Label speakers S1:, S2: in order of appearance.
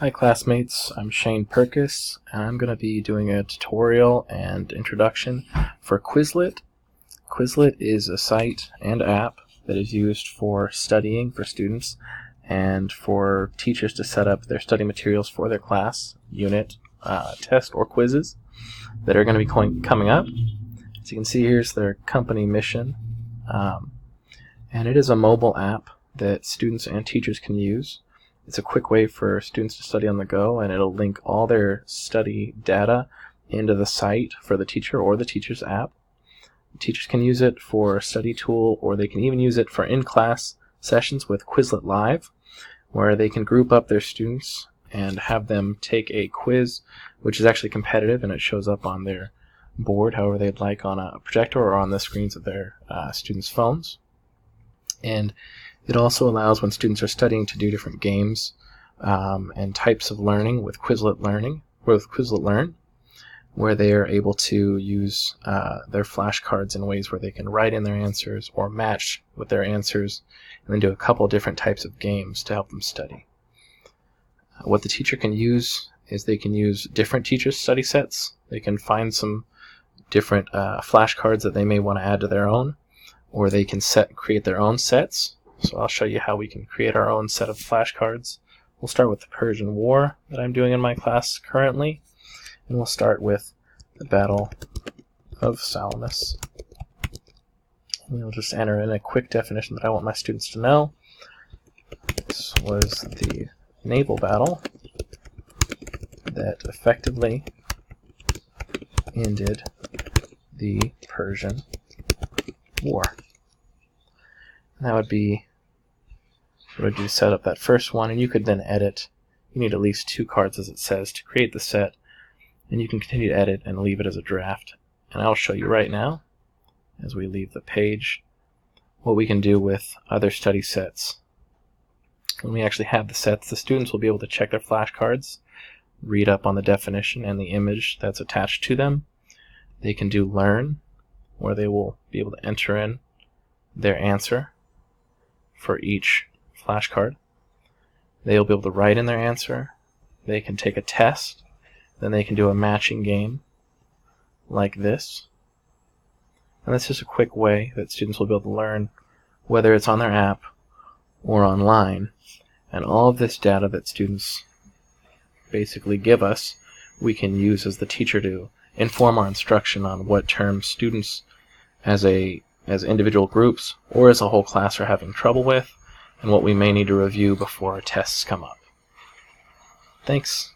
S1: Hi classmates, I'm Shane Perkis, and I'm going to be doing a tutorial and introduction for Quizlet. Quizlet is a site and app that is used for studying for students and for teachers to set up their study materials for their class, unit, test, or quizzes that are going to be coming up. As you can see, here's their company mission, and it is a mobile app that students and teachers can use. It's a quick way for students to study on the go, and it'll link all their study data into the site for the teacher or the teacher's app. Teachers can use it for a study tool, or they can even use it for in-class sessions with Quizlet Live, where they can group up their students and have them take a quiz, which is actually competitive, and it shows up on their board however they'd like, on a projector or on the screens of their students' phones. And it also allows, when students are studying, to do different games and types of learning with Quizlet Learn, where they are able to use their flashcards in ways where they can write in their answers or match with their answers, and then do a couple different types of games to help them study. What the teacher can use is they can use different teachers' study sets. They can find some different flashcards that they may want to add to their own, or they can create their own sets. So I'll show you how we can create our own set of flashcards. We'll start with the Persian War that I'm doing in my class currently, and we'll start with the Battle of Salamis. And we'll just enter in a quick definition that I want my students to know. This was the naval battle that effectively ended the Persian War. And that would be what you set up that first one, and you could then edit. You need at least 2 cards, as it says, to create the set, and you can continue to edit and leave it as a draft. And I'll show you right now, as we leave the page, what we can do with other study sets. When we actually have the sets, the students will be able to check their flashcards, read up on the definition and the image that's attached to them. They can do Learn, where they will be able to enter in their answer for each flashcard. They'll be able to write in their answer. They can take a test. Then they can do a matching game like this. And that's just a quick way that students will be able to learn, whether it's on their app or online. And all of this data that students basically give us, we can use as the teacher to inform our instruction on what terms students as individual groups or as a whole class are having trouble with, and what we may need to review before our tests come up. Thanks.